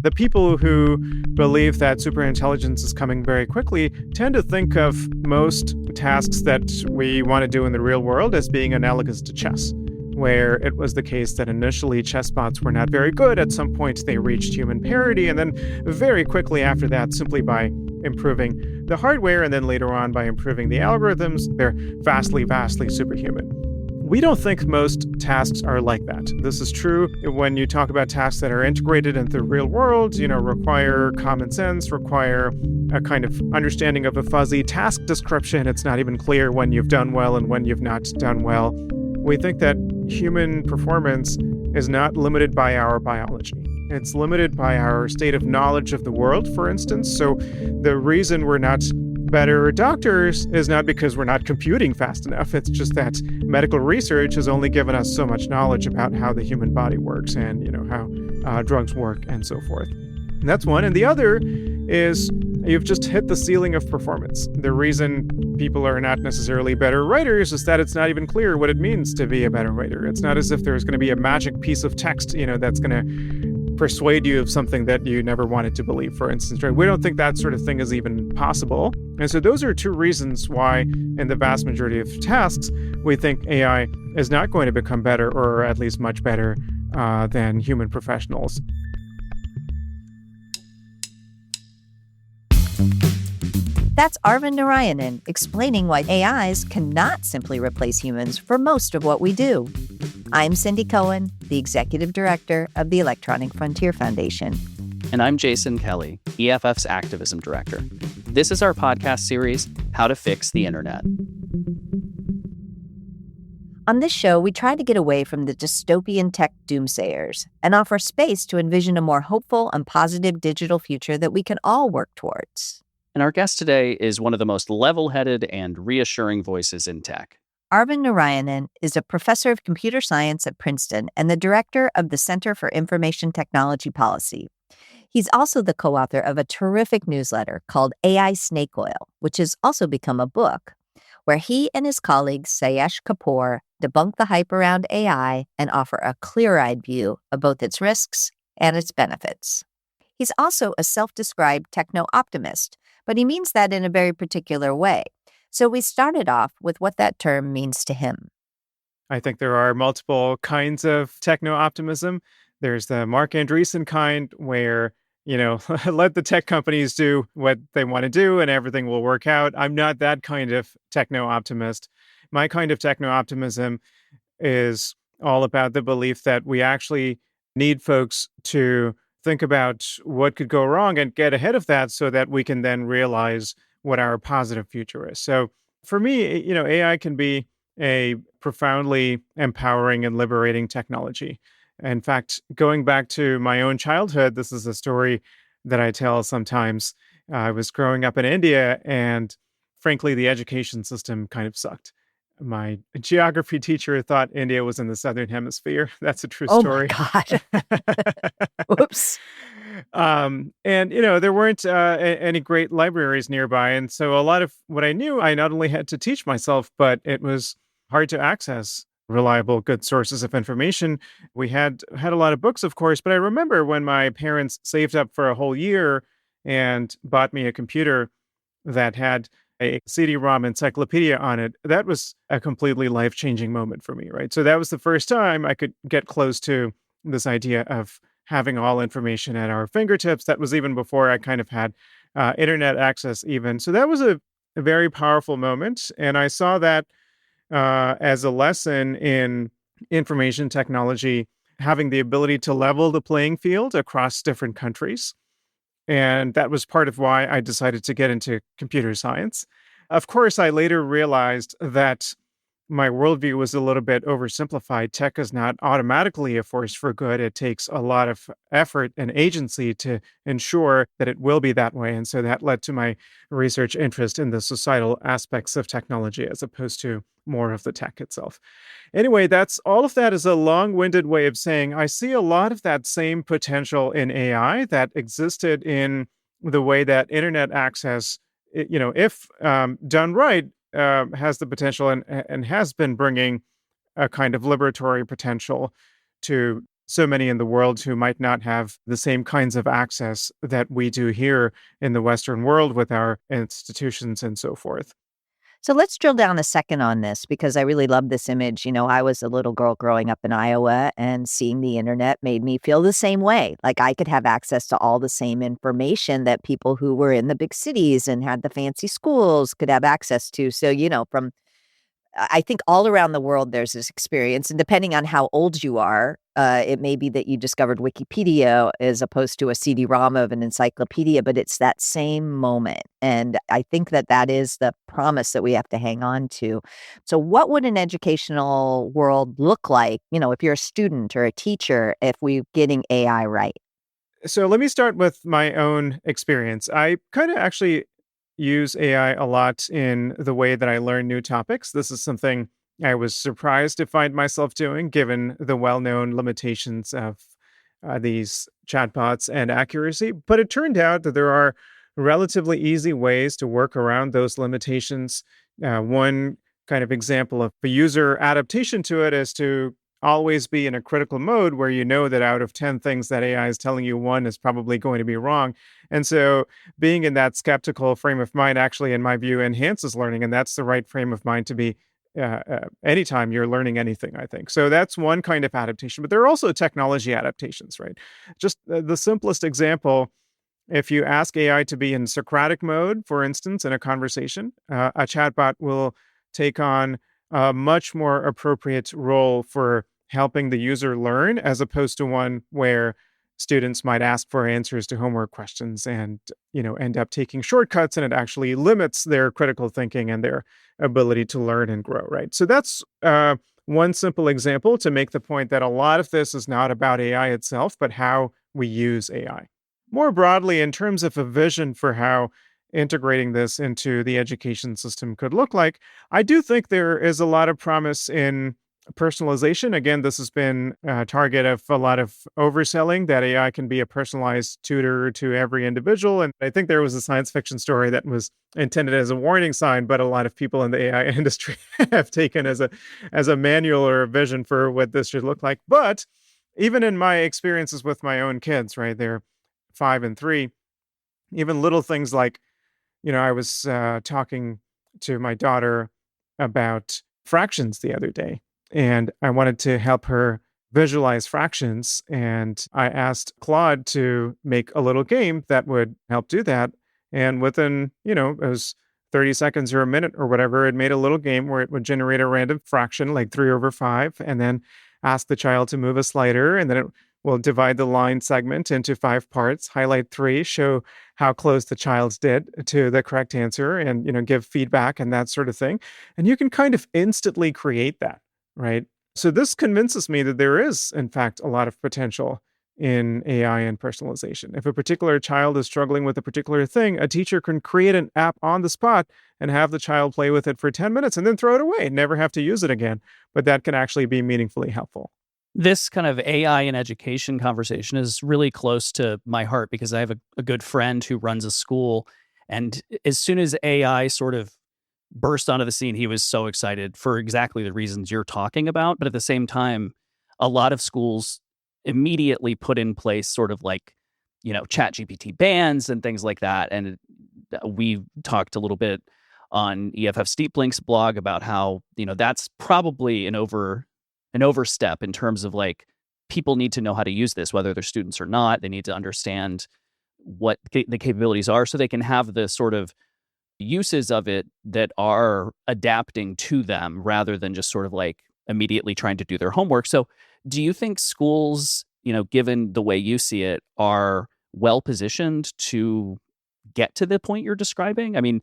The people who believe that superintelligence is coming very quickly tend to think of most tasks that we want to do in the real world as being analogous to chess, where it was the case that initially chessbots were not very good. At some point, they reached human parity, and then very quickly after that, simply by improving the hardware and then later on by improving the algorithms, they're vastly, vastly superhuman. We don't think most tasks are like that. This is true when you talk about tasks that are integrated into the real world, require common sense, require a kind of understanding of a fuzzy task description. It's not even clear when you've done well and when you've not done well. We think that human performance is not limited by our biology. It's limited by our state of knowledge of the world, for instance. So the reason we're not better doctors is not because we're not computing fast enough. It's just that medical research has only given us so much knowledge about how the human body works and, how drugs work and so forth. And that's one. And the other is you've just hit the ceiling of performance. The reason people are not necessarily better writers is that it's not even clear what it means to be a better writer. It's not as if there's going to be a magic piece of text, that's going to persuade you of something that you never wanted to believe, for instance, right? We don't think that sort of thing is even possible. And so those are two reasons why in the vast majority of tasks, we think AI is not going to become better, or at least much better than human professionals. That's Arvind Narayanan explaining why AIs cannot simply replace humans for most of what we do. I'm Cindy Cohn, the Executive Director of the Electronic Frontier Foundation. And I'm Jason Kelley, EFF's Activism Director. This is our podcast series, How to Fix the Internet. On this show, we try to get away from the dystopian tech doomsayers and offer space to envision a more hopeful and positive digital future that we can all work towards. And our guest today is one of the most level-headed and reassuring voices in tech. Arvind Narayanan is a professor of computer science at Princeton and the director of the Center for Information Technology Policy. He's also the co-author of a terrific newsletter called AI Snake Oil, which has also become a book, where he and his colleague Sayesh Kapoor debunk the hype around AI and offer a clear-eyed view of both its risks and its benefits. He's also a self-described techno optimist, but he means that in a very particular way. So we started off with what that term means to him. I think there are multiple kinds of techno optimism. There's the Mark Andreessen kind where, let the tech companies do what they want to do and everything will work out. I'm not that kind of techno optimist. My kind of techno optimism is all about the belief that we actually need folks to think about what could go wrong and get ahead of that so that we can then realize what our positive future is. So for me, AI can be a profoundly empowering and liberating technology. In fact, going back to my own childhood, this is a story that I tell sometimes. I was growing up in India, and frankly, the education system kind of sucked. My geography teacher thought India was in the southern hemisphere. That's a true story. Oh, my God. Whoops. And, there weren't any great libraries nearby. And so a lot of what I knew, I not only had to teach myself, but it was hard to access reliable, good sources of information. We had a lot of books, of course, but I remember when my parents saved up for a whole year and bought me a computer that had a CD-ROM encyclopedia on it. That was a completely life-changing moment for me, right? So that was the first time I could get close to this idea of having all information at our fingertips. That was even before I kind of had internet access even. So that was a very powerful moment. And I saw that as a lesson in information technology, having the ability to level the playing field across different countries. And that was part of why I decided to get into computer science. Of course, I later realized that my worldview was a little bit oversimplified. Tech is not automatically a force for good. It takes a lot of effort and agency to ensure that it will be that way. And so that led to my research interest in the societal aspects of technology as opposed to more of the tech itself. Anyway, all of that is a long-winded way of saying I see a lot of that same potential in AI that existed in the way that internet access, if done right, has the potential and has been bringing a kind of liberatory potential to so many in the world who might not have the same kinds of access that we do here in the Western world with our institutions and so forth. So let's drill down a second on this because I really love this image. I was a little girl growing up in Iowa, and seeing the internet made me feel the same way. Like I could have access to all the same information that people who were in the big cities and had the fancy schools could have access to. So, from I think all around the world, there's this experience. And depending on how old you are, it may be that you discovered Wikipedia as opposed to a CD-ROM of an encyclopedia, but it's that same moment. And I think that that is the promise that we have to hang on to. So what would an educational world look like, if you're a student or a teacher, if we're getting AI right? So let me start with my own experience. I kind of actually use AI a lot in the way that I learn new topics. This is something I was surprised to find myself doing, given the well known limitations of these chatbots and accuracy. But it turned out that there are relatively easy ways to work around those limitations. One kind of example of a user adaptation to it is to always be in a critical mode where you know that out of 10 things that AI is telling you, one is probably going to be wrong. And so being in that skeptical frame of mind actually, in my view, enhances learning. And that's the right frame of mind to be anytime you're learning anything, I think. So that's one kind of adaptation. But there are also technology adaptations, right? Just the simplest example, if you ask AI to be in Socratic mode, for instance, in a conversation, a chatbot will take on a much more appropriate role for helping the user learn, as opposed to one where students might ask for answers to homework questions and end up taking shortcuts, and it actually limits their critical thinking and their ability to learn and grow, right? So that's one simple example to make the point that a lot of this is not about AI itself, but how we use AI. More broadly, in terms of a vision for how integrating this into the education system could look like, I do think there is a lot of promise in personalization. Again, this has been a target of a lot of overselling, that AI can be a personalized tutor to every individual. And I think there was a science fiction story that was intended as a warning sign, but a lot of people in the AI industry have taken as a manual or a vision for what this should look like. But even in my experiences with my own kids, right, they're 5 and 3, even little things like, I was talking to my daughter about fractions the other day, and I wanted to help her visualize fractions. And I asked Claude to make a little game that would help do that. And within, it was 30 seconds or a minute or whatever, it made a little game where it would generate a random fraction, like 3/5, and then ask the child to move a slider, and then it will divide the line segment into 5 parts, highlight 3, show how close the child did to the correct answer, and give feedback and that sort of thing. And you can kind of instantly create that, right? So this convinces me that there is, in fact, a lot of potential in AI and personalization. If a particular child is struggling with a particular thing, a teacher can create an app on the spot and have the child play with it for 10 minutes and then throw it away and never have to use it again. But that can actually be meaningfully helpful. This kind of AI and education conversation is really close to my heart because I have a good friend who runs a school. And as soon as AI sort of burst onto the scene, he was so excited for exactly the reasons you're talking about. But at the same time, a lot of schools immediately put in place sort of like, chat GPT bans and things like that. And we talked a little bit on EFF Steep Link's blog about how, that's probably an overstep in terms of like people need to know how to use this, whether they're students or not. They need to understand what the capabilities are so they can have the sort of uses of it that are adapting to them rather than just sort of like immediately trying to do their homework. So do you think schools, given the way you see it, are well positioned to get to the point you're describing? I mean,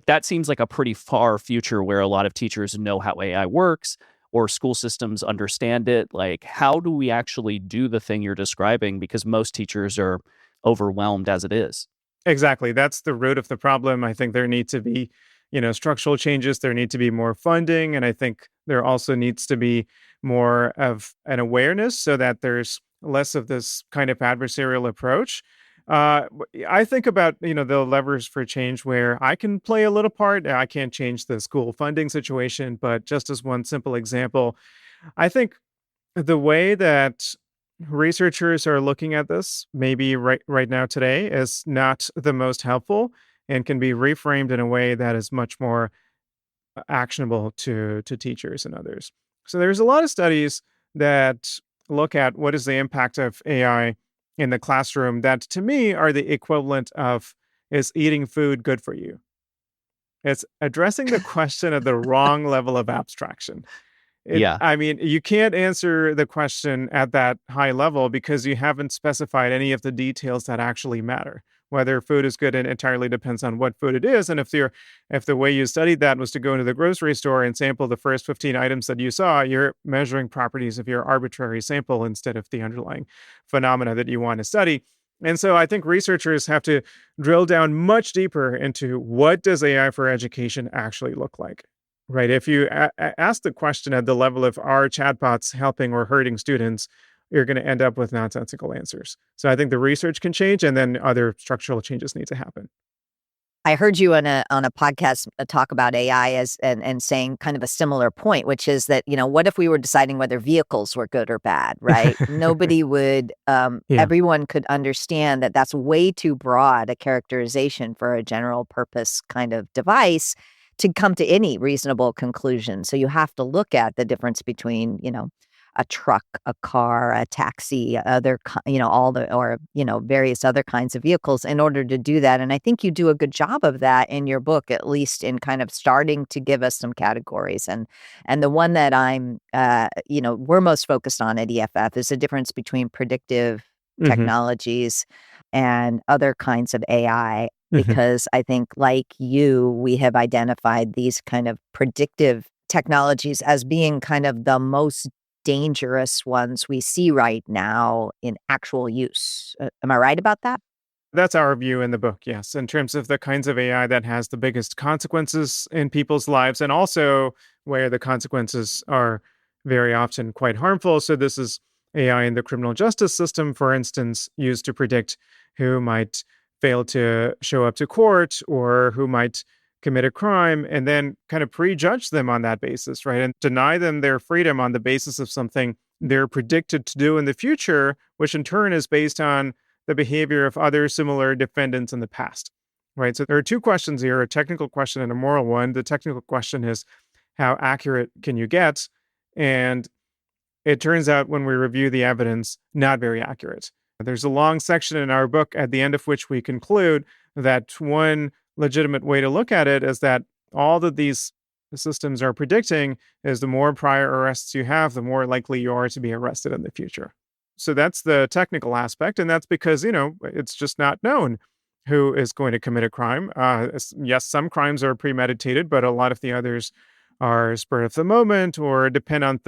that seems like a pretty far future where a lot of teachers know how AI works or school systems understand it. Like, how do we actually do the thing you're describing? Because most teachers are overwhelmed as it is. Exactly. That's the root of the problem. I think there need to be, structural changes. There need to be more funding. And I think there also needs to be more of an awareness so that there's less of this kind of adversarial approach. I think about, the levers for change where I can play a little part. I can't change the school funding situation, but just as one simple example, I think the way that researchers are looking at this, maybe right now today, as not the most helpful and can be reframed in a way that is much more actionable to teachers and others. So there's a lot of studies that look at what is the impact of AI in the classroom that to me are the equivalent of, is eating food good for you? It's addressing the question at the wrong level of abstraction. Yeah. I mean, you can't answer the question at that high level because you haven't specified any of the details that actually matter. Whether food is good, it entirely depends on what food it is. And if the way you studied that was to go into the grocery store and sample the first 15 items that you saw, you're measuring properties of your arbitrary sample instead of the underlying phenomena that you want to study. And so I think researchers have to drill down much deeper into what does AI for education actually look like. Right. If you ask the question at the level of are chatbots helping or hurting students, you're going to end up with nonsensical answers. So I think the research can change and then other structural changes need to happen. I heard you on a podcast talk about AI and saying kind of a similar point, which is that, what if we were deciding whether vehicles were good or bad, right? Nobody would, Yeah. everyone could understand that that's way too broad a characterization for a general purpose kind of device to come to any reasonable conclusion. So you have to look at the difference between, a truck, a car, a taxi, various other kinds of vehicles in order to do that. And I think you do a good job of that in your book, at least in kind of starting to give us some categories. And the one that we're most focused on at EFF is the difference between predictive technologies and other kinds of AI. Because I think, like you, we have identified these kind of predictive technologies as being kind of the most dangerous ones we see right now in actual use. Am I right about that? That's our view in the book, yes, in terms of the kinds of AI that has the biggest consequences in people's lives and also where the consequences are very often quite harmful. So this is AI in the criminal justice system, for instance, used to predict who might fail to show up to court or who might commit a crime and then kind of prejudge them on that basis, right? And deny them their freedom on the basis of something they're predicted to do in the future, which in turn is based on the behavior of other similar defendants in the past, right? So there are two questions here, a technical question and a moral one. The technical question is, how accurate can you get? And it turns out when we review the evidence, not very accurate. There's a long section in our book at the end of which we conclude that one legitimate way to look at it is that all that these systems are predicting is the more prior arrests you have, the more likely you are to be arrested in the future. So that's the technical aspect. And that's because, it's just not known who is going to commit a crime. Yes, some crimes are premeditated, but a lot of the others are spur of the moment or depend on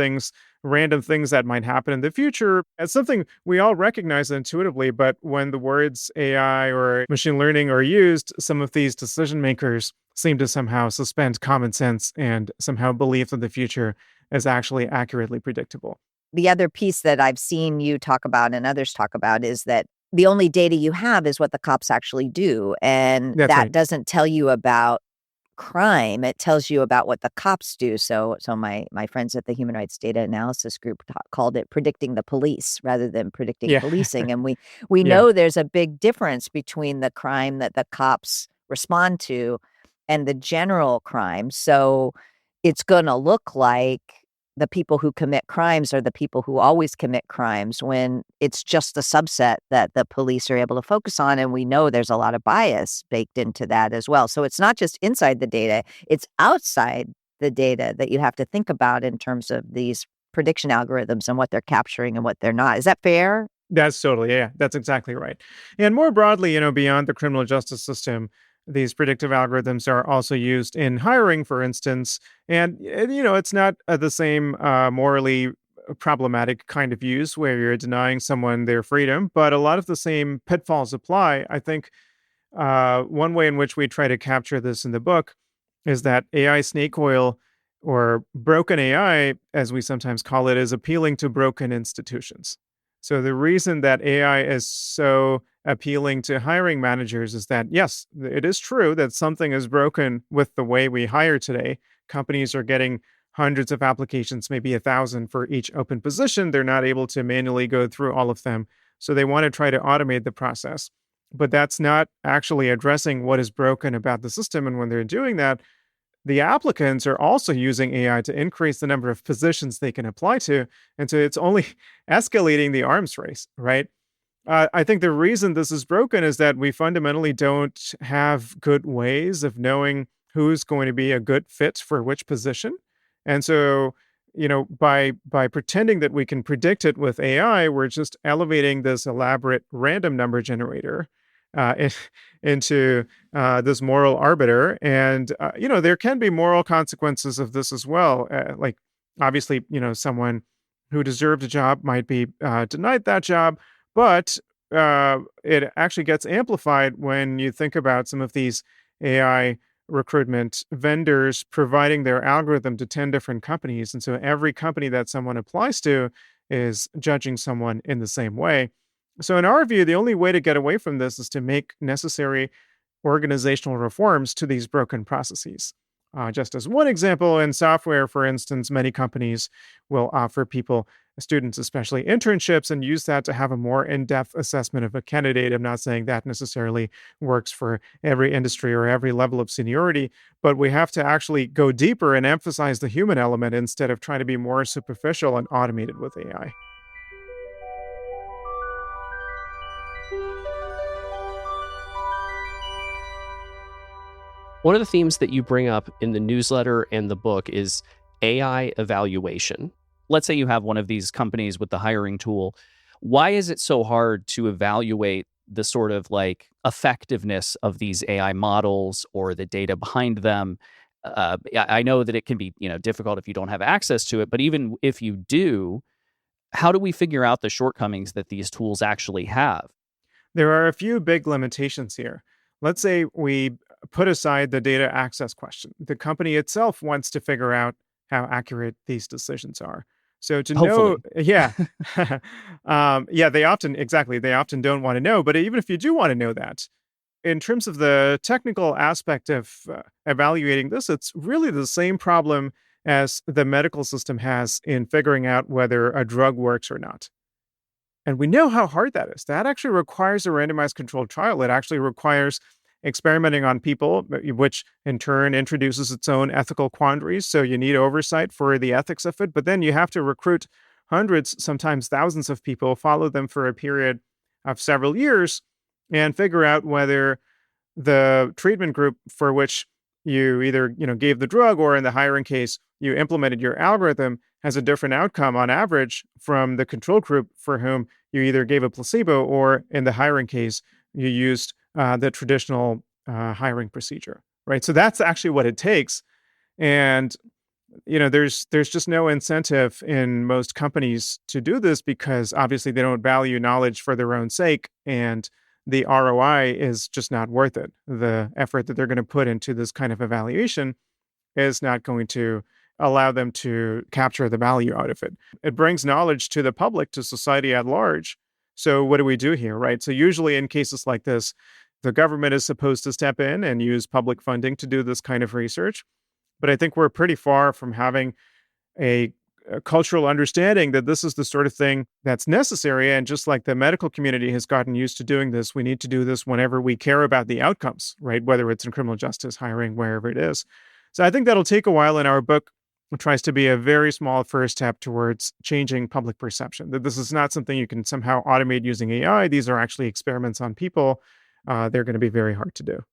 random things that might happen in the future. It's something we all recognize intuitively, but when the words AI or machine learning are used, some of these decision makers seem to somehow suspend common sense and somehow believe that the future is actually accurately predictable. The other piece that I've seen you talk about and others talk about is that the only data you have is what the cops actually do. And That's that right. doesn't tell you about crime. It tells you about what the cops do. So my friends at the Human Rights Data Analysis Group called it predicting the police rather than predicting Yeah. policing. And we Yeah. know there's a big difference between the crime that the cops respond to and the general crime. So it's going to look like the people who commit crimes are the people who always commit crimes when it's just the subset that the police are able to focus on. And we know there's a lot of bias baked into that as well. So it's not just inside the data, it's outside the data that you have to think about in terms of these prediction algorithms and what they're capturing and what they're not. Is that fair? That's totally, yeah, that's exactly right. And more broadly, beyond the criminal justice system, these predictive algorithms are also used in hiring, for instance. And, it's not the same morally problematic kind of use where you're denying someone their freedom, but a lot of the same pitfalls apply. I think one way in which we try to capture this in the book is that AI snake oil or broken AI, as we sometimes call it, is appealing to broken institutions. So the reason that AI is so appealing to hiring managers is that, yes, it is true that something is broken with the way we hire today. Companies are getting hundreds of applications, maybe 1,000 for each open position. They're not able to manually go through all of them. So they want to try to automate the process. But that's not actually addressing what is broken about the system. And when they're doing that, the applicants are also using AI to increase the number of positions they can apply to. And so it's only escalating the arms race, right? I think the reason this is broken is that we fundamentally don't have good ways of knowing who's going to be a good fit for which position. And so, by pretending that we can predict it with AI, we're just elevating this elaborate random number generator into this moral arbiter. And, there can be moral consequences of this as well. Like, obviously, someone who deserved a job might be denied that job, but it actually gets amplified when you think about some of these AI recruitment vendors providing their algorithm to 10 different companies. And so every company that someone applies to is judging someone in the same way. So, in our view, the only way to get away from this is to make necessary organizational reforms to these broken processes. Just as one example, in software, for instance, many companies will offer students especially, internships and use that to have a more in-depth assessment of a candidate. I'm not saying that necessarily works for every industry or every level of seniority, but we have to actually go deeper and emphasize the human element instead of trying to be more superficial and automated with AI. One of the themes that you bring up in the newsletter and the book is AI evaluation. Let's say you have one of these companies with the hiring tool. Why is it so hard to evaluate the sort of like effectiveness of these AI models or the data behind them? I know that it can be, difficult if you don't have access to it, but even if you do, how do we figure out the shortcomings that these tools actually have? There are a few big limitations here. Let's say we put aside the data access question. The company itself wants to figure out how accurate these decisions are. So to know, yeah, they often don't want to know. But even if you do want to know that, in terms of the technical aspect of evaluating this, it's really the same problem as the medical system has in figuring out whether a drug works or not. And we know how hard that is. That actually requires a randomized controlled trial. It actually requires experimenting on people, which in turn introduces its own ethical quandaries. So you need oversight for the ethics of it. But then you have to recruit hundreds, sometimes thousands of people, follow them for a period of several years, and figure out whether the treatment group for which you either gave the drug or in the hiring case you implemented your algorithm has a different outcome on average from the control group for whom you either gave a placebo or in the hiring case you used the traditional hiring procedure, right? So that's actually what it takes. And, there's just no incentive in most companies to do this because obviously they don't value knowledge for their own sake. And the ROI is just not worth it. The effort that they're going to put into this kind of evaluation is not going to allow them to capture the value out of it. It brings knowledge to the public, to society at large. So what do we do here, right? So usually in cases like this, the government is supposed to step in and use public funding to do this kind of research. But I think we're pretty far from having a cultural understanding that this is the sort of thing that's necessary. And just like the medical community has gotten used to doing this, we need to do this whenever we care about the outcomes, right? Whether it's in criminal justice, hiring, wherever it is. So I think that'll take a while. In our book, it tries to be a very small first step towards changing public perception, that this is not something you can somehow automate using AI. These are actually experiments on people. They're going to be very hard to do.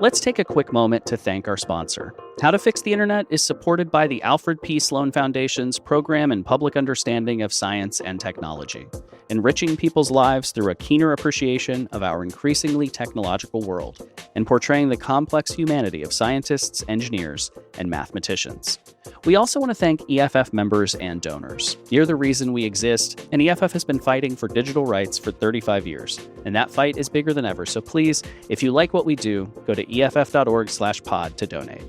Let's take a quick moment to thank our sponsor. How to Fix the Internet is supported by the Alfred P. Sloan Foundation's Program in Public Understanding of Science and Technology, enriching people's lives through a keener appreciation of our increasingly technological world and portraying the complex humanity of scientists, engineers, and mathematicians. We also want to thank EFF members and donors. You're the reason we exist, and EFF has been fighting for digital rights for 35 years, and that fight is bigger than ever. So please, if you like what we do, go to EFF.org/pod to donate.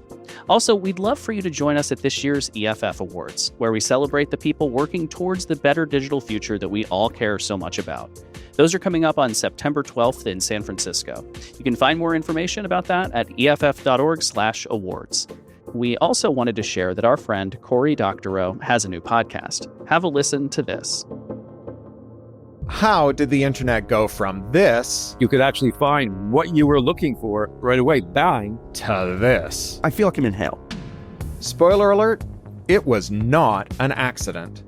Also, we'd love for you to join us at this year's EFF Awards, where we celebrate the people working towards the better digital future that we all care so much about. Those are coming up on September 12th in San Francisco. You can find more information about that at EFF.org/awards. We also wanted to share that our friend Cory Doctorow has a new podcast. Have a listen to this. How did the internet go from this You could actually find what you were looking for right away, bang. to this? I feel like I'm in hell. Spoiler alert, it was not an accident.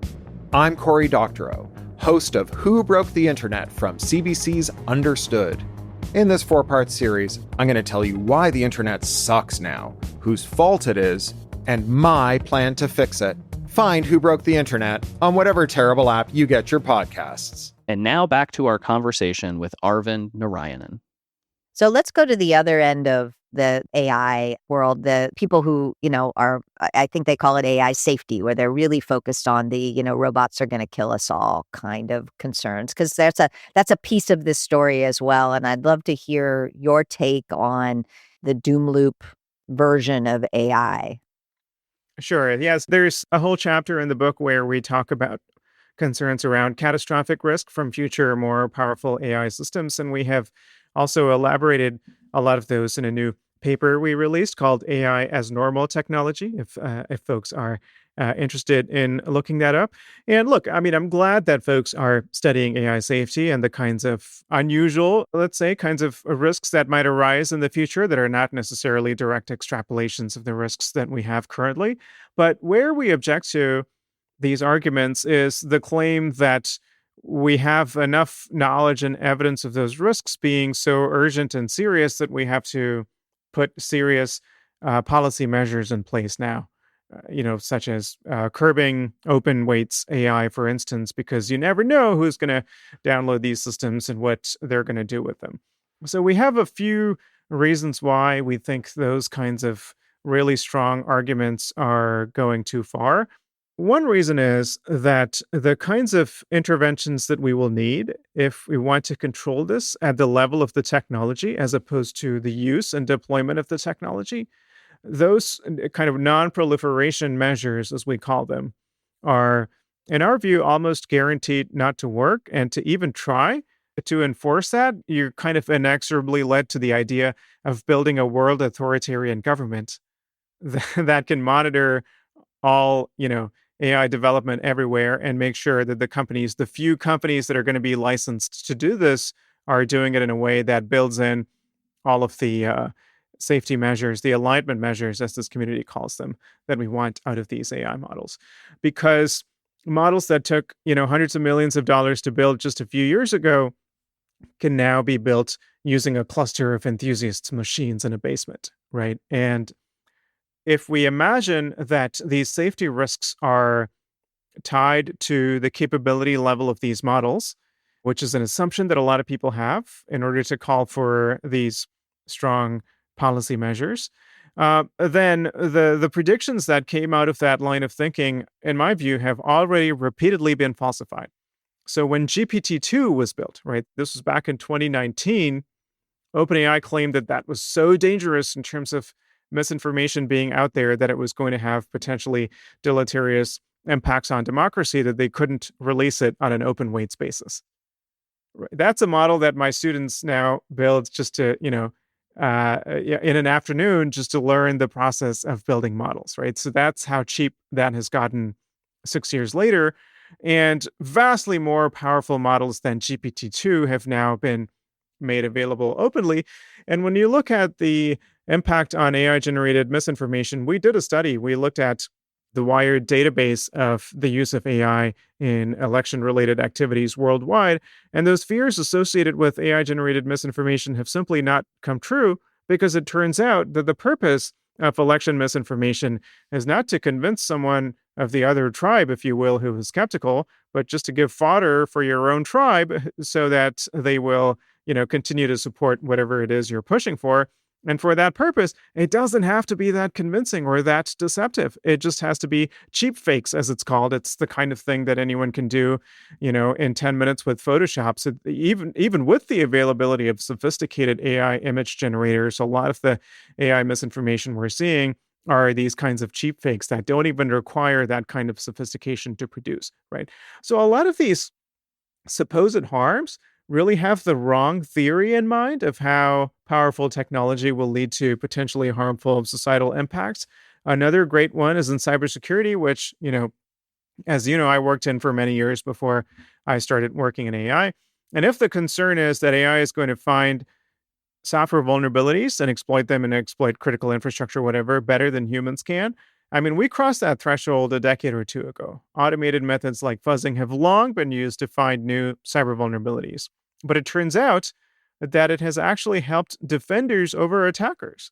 I'm Cory Doctorow, host of Who Broke the Internet from CBC's Understood. In this 4-part series, I'm going to tell you why the internet sucks now, whose fault it is, and my plan to fix it. Find Who Broke the Internet on whatever terrible app you get your podcasts. And now back to our conversation with Arvind Narayanan. So let's go to the other end of the AI world, the people who, are, I think they call it AI safety, where they're really focused on the, robots are going to kill us all kind of concerns, because that's a piece of this story as well. And I'd love to hear your take on the doom loop version of AI. Sure. Yes, there's a whole chapter in the book where we talk about concerns around catastrophic risk from future, more powerful AI systems. And we have also elaborated a lot of those in a new paper we released called AI as Normal Technology, if folks are interested in looking that up. And look, I'm glad that folks are studying AI safety and the kinds of unusual, let's say, kinds of risks that might arise in the future that are not necessarily direct extrapolations of the risks that we have currently. But where we object to these arguments is the claim that we have enough knowledge and evidence of those risks being so urgent and serious that we have to put serious policy measures in place now, such as curbing open weights AI, for instance, because you never know who's going to download these systems and what they're going to do with them. So we have a few reasons why we think those kinds of really strong arguments are going too far. One reason is that the kinds of interventions that we will need if we want to control this at the level of the technology, as opposed to the use and deployment of the technology, those kind of non-proliferation measures, as we call them, are, in our view, almost guaranteed not to work. And to even try to enforce that, you're kind of inexorably led to the idea of building a world authoritarian government that can monitor all, AI development everywhere and make sure that the few companies that are going to be licensed to do this are doing it in a way that builds in all of the safety measures, the alignment measures, as this community calls them, that we want out of these AI models. Because models that took, hundreds of millions of dollars to build just a few years ago can now be built using a cluster of enthusiasts' machines in a basement, right? And if we imagine that these safety risks are tied to the capability level of these models, which is an assumption that a lot of people have in order to call for these strong policy measures, then the predictions that came out of that line of thinking, in my view, have already repeatedly been falsified. So when GPT-2 was built, right, this was back in 2019, OpenAI claimed that was so dangerous in terms of misinformation being out there that it was going to have potentially deleterious impacts on democracy, that they couldn't release it on an open weights basis. That's a model that my students now build just to, in an afternoon, just to learn the process of building models, right? So that's how cheap that has gotten 6 years later. And vastly more powerful models than GPT-2 have now been made available openly. And when you look at the impact on AI-generated misinformation, we did a study. We looked at the Wired database of the use of AI in election-related activities worldwide, and those fears associated with AI-generated misinformation have simply not come true, because it turns out that the purpose of election misinformation is not to convince someone of the other tribe, if you will, who is skeptical, but just to give fodder for your own tribe so that they will, continue to support whatever it is you're pushing for. And for that purpose, it doesn't have to be that convincing or that deceptive. It just has to be cheap fakes, as it's called. It's the kind of thing that anyone can do, in 10 minutes with Photoshop. So even with the availability of sophisticated AI image generators, a lot of the AI misinformation we're seeing are these kinds of cheap fakes that don't even require that kind of sophistication to produce, right? So a lot of these supposed harms really have the wrong theory in mind of how powerful technology will lead to potentially harmful societal impacts. Another great one is in cybersecurity, which, as you know, I worked in for many years before I started working in AI. And if the concern is that AI is going to find software vulnerabilities and exploit them and exploit critical infrastructure, whatever, better than humans can. I mean, we crossed that threshold a decade or two ago. Automated methods like fuzzing have long been used to find new cyber vulnerabilities. But it turns out that it has actually helped defenders over attackers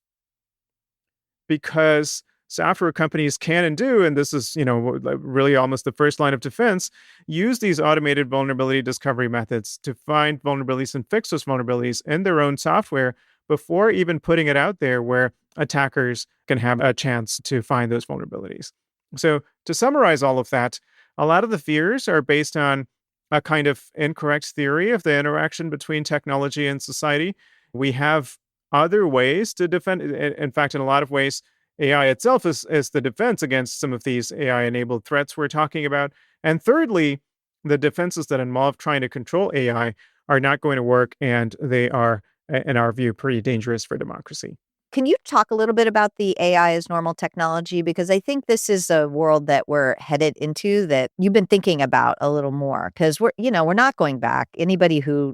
because software companies can and do, and this is, really almost the first line of defense, use these automated vulnerability discovery methods to find vulnerabilities and fix those vulnerabilities in their own software before even putting it out there where attackers can have a chance to find those vulnerabilities. So, to summarize all of that, a lot of the fears are based on a kind of incorrect theory of the interaction between technology and society. We have other ways to defend. In fact, in a lot of ways, AI itself is the defense against some of these AI-enabled threats we're talking about. And thirdly, the defenses that involve trying to control AI are not going to work, and they are, in our view, pretty dangerous for democracy. Can you talk a little bit about the AI as normal technology? Because I think this is a world that we're headed into that you've been thinking about a little more because we're not going back. Anybody who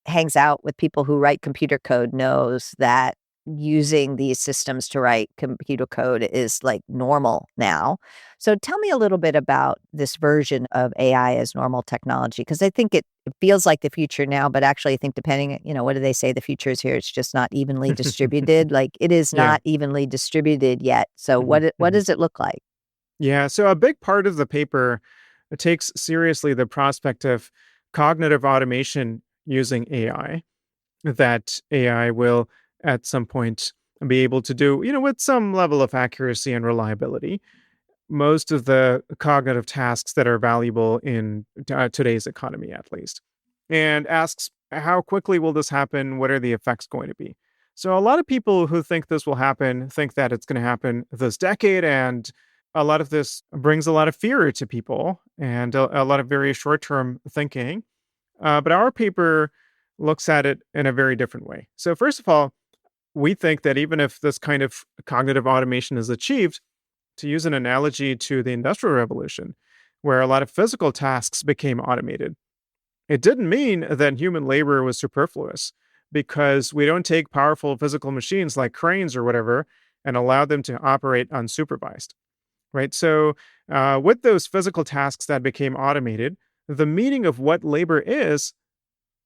hangs out with people who write computer code knows that using these systems to write computer code is like normal now. So tell me a little bit about this version of AI as normal technology, because I think it feels like the future now, but actually I think depending, what do they say? The future is here. It's just not evenly distributed. Like it is Yeah. not evenly distributed yet. So what does it look like? Yeah. So a big part of the paper takes seriously the prospect of cognitive automation using AI, that AI will at some point be able to do, with some level of accuracy and reliability, most of the cognitive tasks that are valuable in today's economy, at least. And asks, how quickly will this happen? What are the effects going to be? So, a lot of people who think this will happen think that it's going to happen this decade. And a lot of this brings a lot of fear to people and a lot of very short term thinking. But our paper looks at it in a very different way. So, first of all, we think that even if this kind of cognitive automation is achieved, to use an analogy to the Industrial Revolution, where a lot of physical tasks became automated, it didn't mean that human labor was superfluous because we don't take powerful physical machines like cranes or whatever and allow them to operate unsupervised, right? So, with those physical tasks that became automated, the meaning of what labor is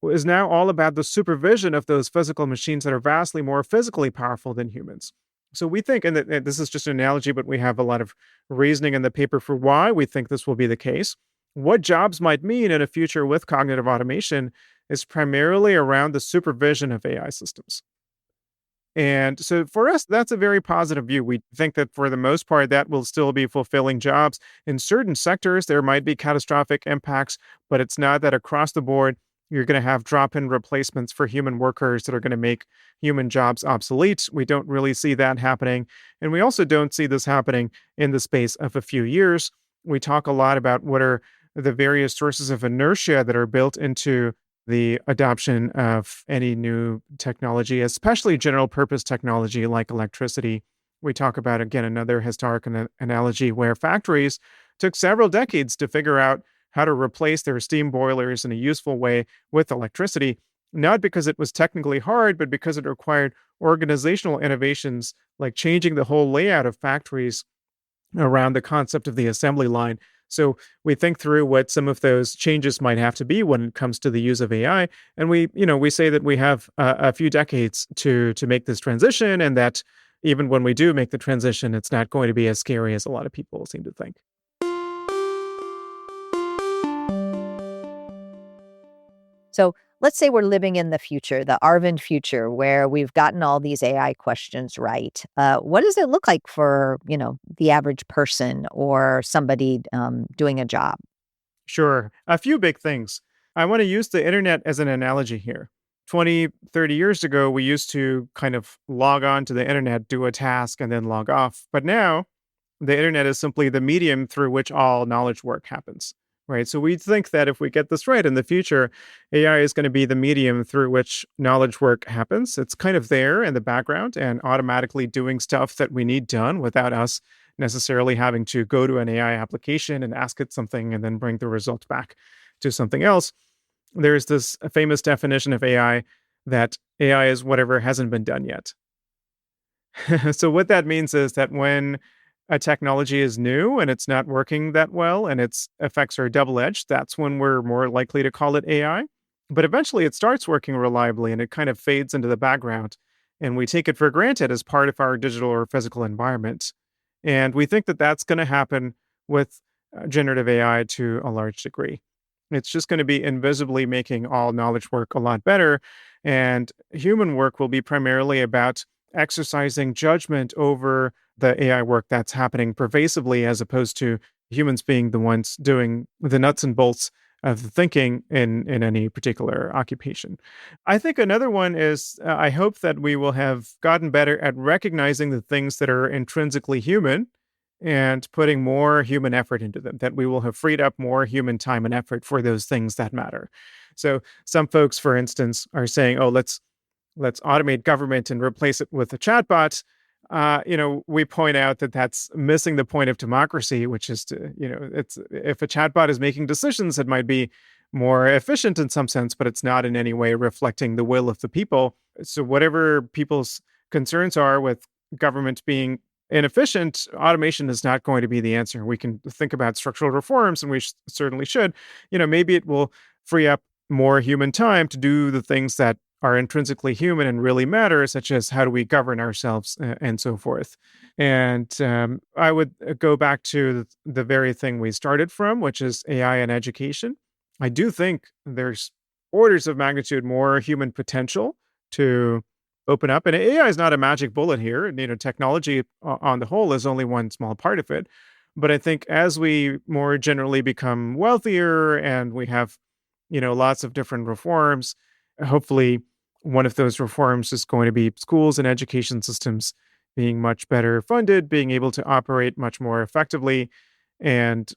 now all about the supervision of those physical machines that are vastly more physically powerful than humans. So we think, and this is just an analogy, but we have a lot of reasoning in the paper for why we think this will be the case. What jobs might mean in a future with cognitive automation is primarily around the supervision of AI systems. And so for us, that's a very positive view. We think that for the most part, that will still be fulfilling jobs. In certain sectors, there might be catastrophic impacts, but it's not that across the board, you're going to have drop-in replacements for human workers that are going to make human jobs obsolete. We don't really see that happening. And we also don't see this happening in the space of a few years. We talk a lot about what are the various sources of inertia that are built into the adoption of any new technology, especially general purpose technology like electricity. We talk about, again, another historic analogy where factories took several decades to figure out how to replace their steam boilers in a useful way with electricity, not because it was technically hard, but because it required organizational innovations like changing the whole layout of factories around the concept of the assembly line. So we think through what some of those changes might have to be when it comes to the use of AI, and we say that we have a few decades to make this transition, and that even when we do make the transition, it's not going to be as scary as a lot of people seem to think. So let's say we're living in the future, the Arvind future, where we've gotten all these AI questions right. What does it look like for, the average person or somebody doing a job? Sure. A few big things. I want to use the internet as an analogy here. 20, 30 years ago, we used to kind of log on to the internet, do a task, and then log off. But now, the internet is simply the medium through which all knowledge work happens. right? So we think that if we get this right in the future, AI is going to be the medium through which knowledge work happens. It's kind of there in the background and automatically doing stuff that we need done without us necessarily having to go to an AI application and ask it something and then bring the result back to something else. There's this famous definition of AI that AI is whatever hasn't been done yet. So what that means is that when a technology is new and it's not working that well and its effects are double-edged, that's when we're more likely to call it AI. But eventually it starts working reliably and it kind of fades into the background and we take it for granted as part of our digital or physical environment. And we think that that's going to happen with generative AI to a large degree. It's just going to be invisibly making all knowledge work a lot better. And human work will be primarily about exercising judgment over the AI work that's happening pervasively, as opposed to humans being the ones doing the nuts and bolts of the thinking in any particular occupation. I think another one is I hope that we will have gotten better at recognizing the things that are intrinsically human and putting more human effort into them, that we will have freed up more human time and effort for those things that matter. So some folks, for instance, are saying, oh, let's automate government and replace it with a chatbot. We point out that that's missing the point of democracy, which is to, it's if a chatbot is making decisions, it might be more efficient in some sense, but it's not in any way reflecting the will of the people. So whatever people's concerns are with government being inefficient, automation is not going to be the answer. We can think about structural reforms, and we certainly should. Maybe it will free up more human time to do the things that are intrinsically human and really matter, such as how do we govern ourselves and so forth. And I would go back to the very thing we started from, which is AI and education. I do think there's orders of magnitude more human potential to open up. And AI is not a magic bullet here. Technology on the whole is only one small part of it. But I think as we more generally become wealthier and we have, lots of different reforms, hopefully one of those reforms is going to be schools and education systems being much better funded, being able to operate much more effectively, and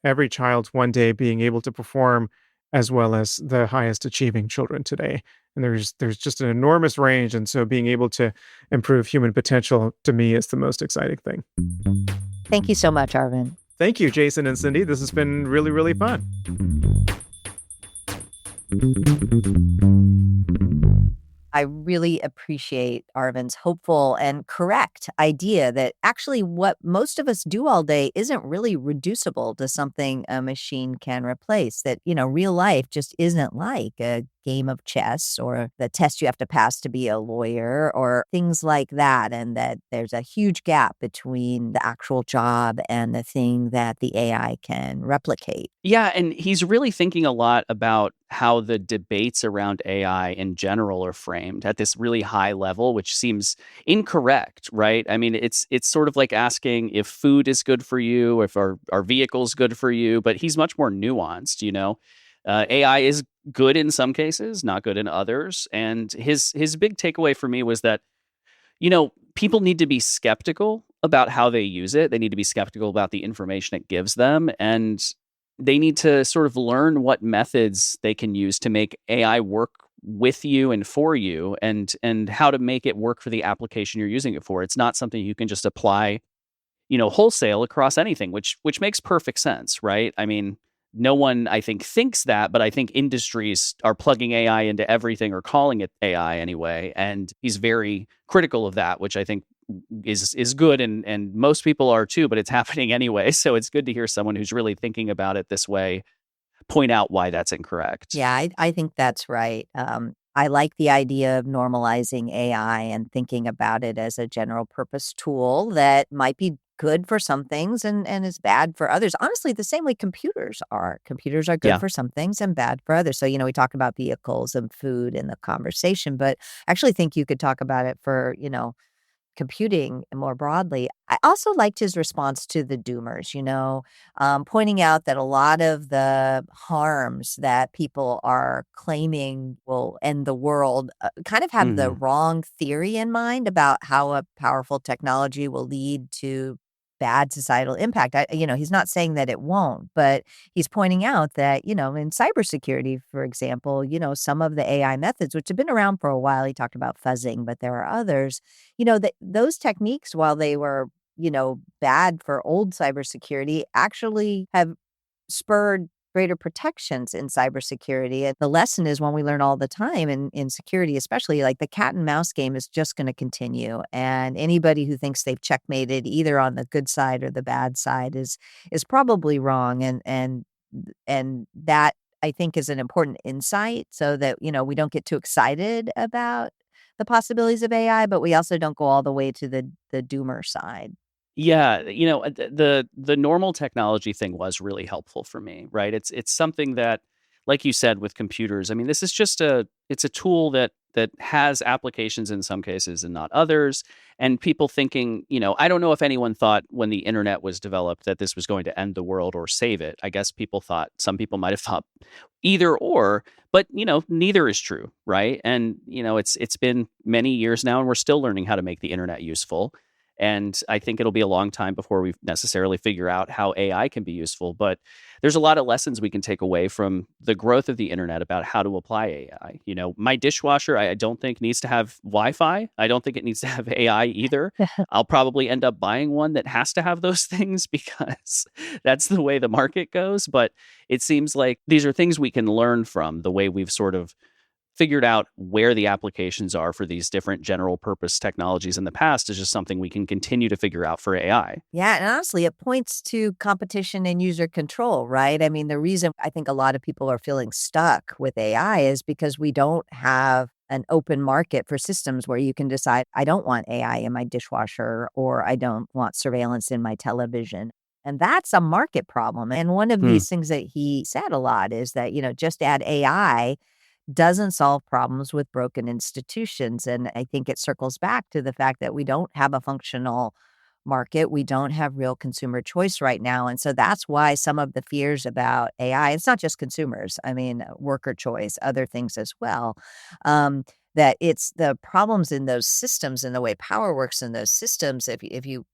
every child one day being able to perform as well as the highest achieving children today. And there's just an enormous range, and so being able to improve human potential to me is the most exciting thing. Thank you so much, Arvind. Thank you, Jason and Cindy. This has been really, really fun. I really appreciate Arvind's hopeful and correct idea that actually what most of us do all day isn't really reducible to something a machine can replace. That, real life just isn't like a game of chess or the test you have to pass to be a lawyer or things like that. And that there's a huge gap between the actual job and the thing that the AI can replicate. Yeah, and he's really thinking a lot about how the debates around AI in general are framed at this really high level, which seems incorrect, right? I mean, it's sort of like asking if food is good for you, if our vehicle's good for you, but he's much more nuanced, AI is good in some cases, not good in others. And his big takeaway for me was that, people need to be skeptical about how they use it. They need to be skeptical about the information it gives them. And they need to sort of learn what methods they can use to make AI work with you and for you, and how to make it work for the application you're using it for. It's not something you can just apply, wholesale across anything, which makes perfect sense, right? I mean, no one, I think, thinks that, but I think industries are plugging AI into everything or calling it AI anyway. And he's very critical of that, which I think is good. And most people are too, but it's happening anyway. So it's good to hear someone who's really thinking about it this way point out why that's incorrect. Yeah, I think that's right. I like the idea of normalizing AI and thinking about it as a general purpose tool that might be good for some things and is bad for others. Honestly, the same way computers are. Computers are good Yeah. for some things and bad for others. So, we talk about vehicles and food in the conversation, but I actually think you could talk about it for, computing more broadly. I also liked his response to the doomers, pointing out that a lot of the harms that people are claiming will end the world kind of have the wrong theory in mind about how a powerful technology will lead to bad societal impact. He's not saying that it won't, but he's pointing out that, in cybersecurity, for example, some of the AI methods, which have been around for a while, he talked about fuzzing, but there are others, that those techniques, while they were, bad for old cybersecurity, actually have spurred greater protections in cybersecurity. And the lesson is one we learn all the time in security, especially like the cat and mouse game is just going to continue. And anybody who thinks they've checkmated either on the good side or the bad side is probably wrong. And that, I think, is an important insight so that, we don't get too excited about the possibilities of AI, but we also don't go all the way to the doomer side. Yeah, the normal technology thing was really helpful for me, right? It's something that, like you said, with computers, I mean, this is just it's a tool that has applications in some cases and not others. And people thinking, I don't know if anyone thought when the internet was developed that this was going to end the world or save it. I guess some people might have thought either or, but neither is true, right? And it's been many years now, and we're still learning how to make the internet useful. And I think it'll be a long time before we necessarily figure out how AI can be useful. But there's a lot of lessons we can take away from the growth of the internet about how to apply AI. My dishwasher, I don't think needs to have Wi-Fi. I don't think it needs to have AI either. I'll probably end up buying one that has to have those things because that's the way the market goes. But it seems like these are things we can learn from the way we've sort of figured out where the applications are for these different general purpose technologies in the past is just something we can continue to figure out for AI. Yeah, and honestly, it points to competition and user control, right? I mean, the reason I think a lot of people are feeling stuck with AI is because we don't have an open market for systems where you can decide, I don't want AI in my dishwasher, or I don't want surveillance in my television. And that's a market problem. And one of these things that he said a lot is that, just add AI doesn't solve problems with broken institutions. And I think it circles back to the fact that we don't have a functional market. We don't have real consumer choice right now. And so that's why some of the fears about AI, it's not just consumers, I mean, worker choice, other things as well, that it's the problems in those systems and the way power works in those systems. If you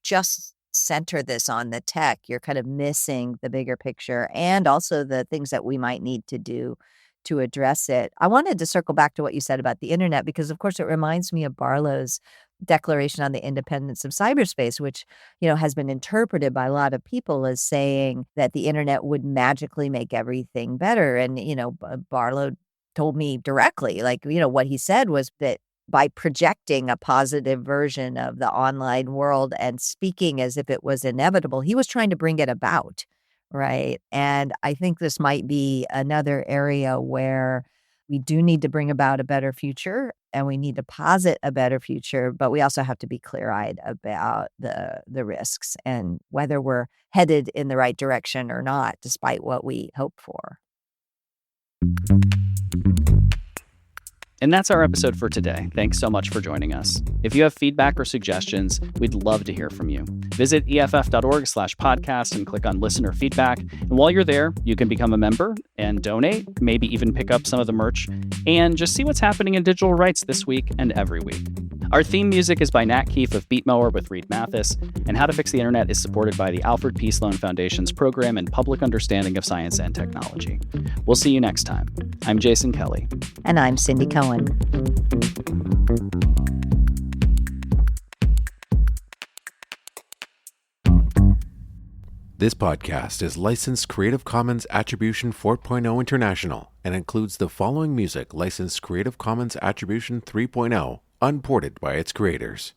just center this on the tech, you're kind of missing the bigger picture and also the things that we might need to do to address it. I wanted to circle back to what you said about the internet, because of course it reminds me of Barlow's Declaration on the Independence of Cyberspace, which, has been interpreted by a lot of people as saying that the internet would magically make everything better. And, Barlow told me directly, what he said was that by projecting a positive version of the online world and speaking as if it was inevitable, he was trying to bring it about. Right. And I think this might be another area where we do need to bring about a better future and we need to posit a better future, but we also have to be clear-eyed about the risks and whether we're headed in the right direction or not, despite what we hope for. And that's our episode for today. Thanks so much for joining us. If you have feedback or suggestions, we'd love to hear from you. Visit EFF.org/podcast and click on listener feedback. And while you're there, you can become a member and donate, maybe even pick up some of the merch, and just see what's happening in digital rights this week and every week. Our theme music is by Nat Keefe of Beatmower with Reed Mathis, and How to Fix the Internet is supported by the Alfred P. Sloan Foundation's Program in Public Understanding of Science and Technology. We'll see you next time. I'm Jason Kelley. And I'm Cindy Cohn. This podcast is licensed Creative Commons Attribution 4.0 International and includes the following music licensed Creative Commons Attribution 3.0, unported by its creators.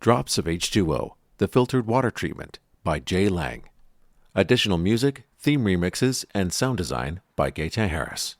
Drops of H2O, The Filtered Water Treatment by Jay Lang. Additional music, theme remixes, and sound design by Gaetan Harris.